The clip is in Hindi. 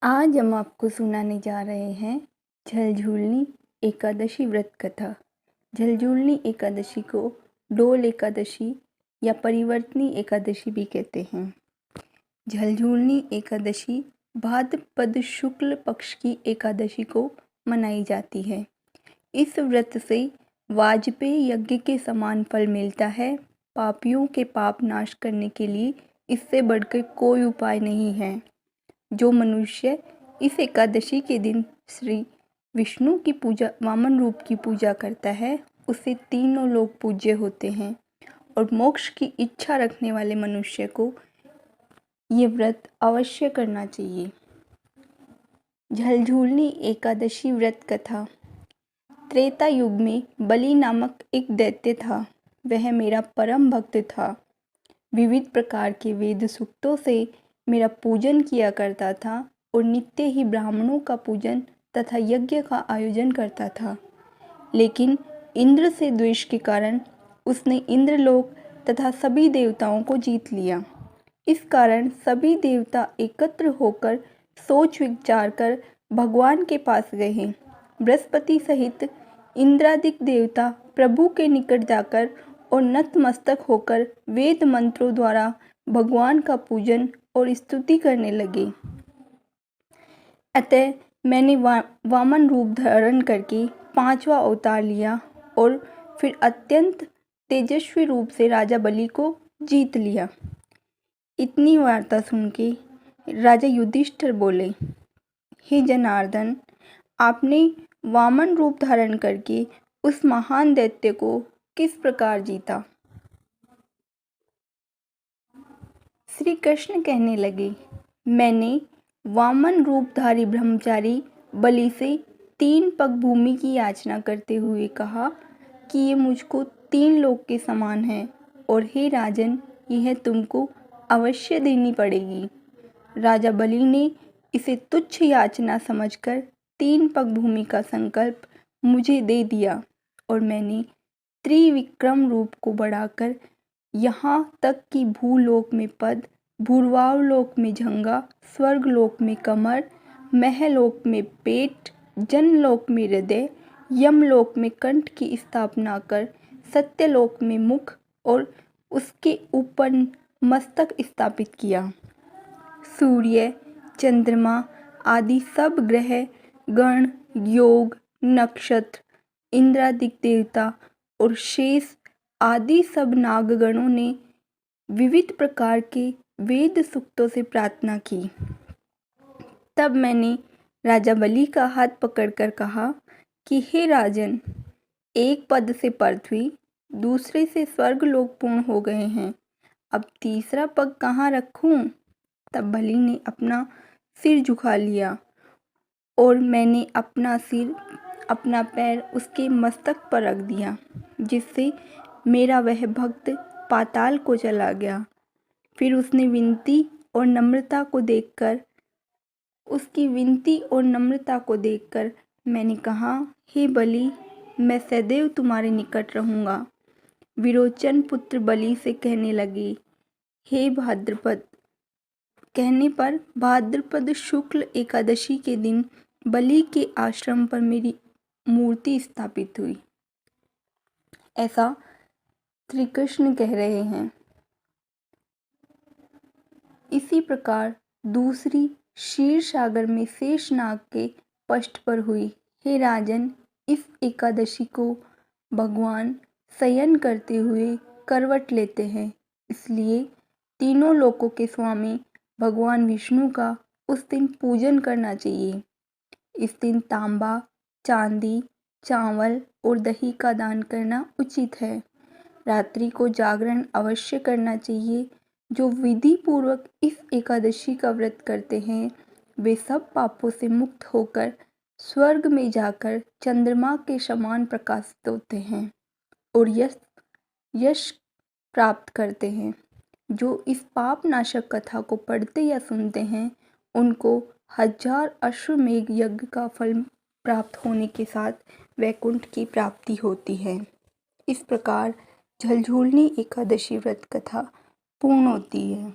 आज हम आपको सुनाने जा रहे हैं झलझूलनी एकादशी व्रत कथा। झलझूलनी एकादशी को डोल एकादशी या परिवर्तनी एकादशी भी कहते हैं। झलझूलनी एकादशी भाद्रपद शुक्ल पक्ष की एकादशी को मनाई जाती है। इस व्रत से वाजपेय यज्ञ के समान फल मिलता है। पापियों के पाप नाश करने के लिए इससे बढ़कर कोई उपाय नहीं है। जो मनुष्य इस एकादशी के दिन श्री विष्णु की पूजा, वामन रूप की पूजा करता है, उससे तीनों लोग पूज्य होते हैं। और मोक्ष की इच्छा रखने वाले मनुष्य को ये व्रत अवश्य करना चाहिए। झलझूलनी एकादशी व्रत कथा। त्रेता युग में बलि नामक एक दैत्य था। वह मेरा परम भक्त था। विविध प्रकार के वेद सूक्तों से मेरा पूजन किया करता था और नित्य ही ब्राह्मणों का पूजन तथा यज्ञ का आयोजन करता था। लेकिन इंद्र से द्वेष के कारण उसने इंद्रलोक तथा सभी देवताओं को जीत लिया। इस कारण सभी देवता एकत्र होकर सोच विचार कर भगवान के पास गए। बृहस्पति सहित इंद्रादिक देवता प्रभु के निकट जाकर और नतमस्तक होकर वेद मंत्रों द्वारा भगवान का पूजन और स्तुति करने लगे। अतः मैंने वामन रूप धारण करके 5वां अवतार लिया और फिर अत्यंत तेजस्वी रूप से राजा बलि को जीत लिया। इतनी वार्ता सुन के राजा युधिष्ठिर बोले, हे जनार्दन, आपने वामन रूप धारण करके उस महान दैत्य को किस प्रकार जीता? श्री कृष्ण कहने लगे, मैंने वामन रूपधारी ब्रह्मचारी बलि से 3 पग भूमि की याचना करते हुए कहा कि ये मुझको 3 लोक के समान है और हे राजन, यह तुमको अवश्य देनी पड़ेगी। राजा बलि ने इसे तुच्छ याचना समझकर 3 पग भूमि का संकल्प मुझे दे दिया और मैंने त्रिविक्रम रूप को बढ़ाकर यहाँ तक कि भूलोक में पद, भूर्वालोक में जंघा, स्वर्गलोक में कमर, महलोक में पेट, जनलोक में हृदय, यमलोक में कंठ की स्थापना कर सत्यलोक में मुख और उसके ऊपर मस्तक स्थापित किया। सूर्य, चंद्रमा आदि सब ग्रह, गण, योग, नक्षत्र, इंद्रादिक देवता और शेष आदि सब नागगणों ने विविध प्रकार के वेद सूक्तों से प्रार्थना की। तब मैंने राजा बलि का हाथ पकड़कर कहा कि हे राजन, एक पद से पृथ्वी, दूसरे से स्वर्गलोक पूर्ण हो गए हैं, अब तीसरा पग कहाँ रखूं? तब बलि ने अपना सिर झुका लिया और मैंने अपना सिर, अपना पैर उसके मस्तक पर रख दिया, जिससे मेरा वह भक्त पाताल को चला गया। फिर उसकी विनती और नम्रता को देखकर मैंने कहा, हे बलि, मैं सदैव तुम्हारे निकट रहूँगा। विरोचन पुत्र बलि से कहने लगे, हे भाद्रपद शुक्ल एकादशी के दिन बलि के आश्रम पर मेरी मूर्ति स्थापित हुई। ऐसा श्री कृष्ण कह रहे हैं। इसी प्रकार दूसरी क्षीर सागर में शेषनाग के पृष्ठ पर हुई। हे राजन, इस एकादशी को भगवान शयन करते हुए करवट लेते हैं, इसलिए तीनों लोकों के स्वामी भगवान विष्णु का उस दिन पूजन करना चाहिए। इस दिन तांबा, चांदी, चावल और दही का दान करना उचित है। रात्रि को जागरण अवश्य करना चाहिए। जो विधि पूर्वक इस एकादशी का व्रत करते हैं, वे सब पापों से मुक्त होकर स्वर्ग में जाकर चंद्रमा के समान प्रकाशित होते हैं और यश प्राप्त करते हैं। जो इस पाप नाशक कथा को पढ़ते या सुनते हैं, उनको 1000 अश्वमेघ यज्ञ का फल प्राप्त होने के साथ वैकुंठ की प्राप्ति होती है। इस प्रकार झलझूलनी एकादशी व्रत कथा पूर्ण होती है।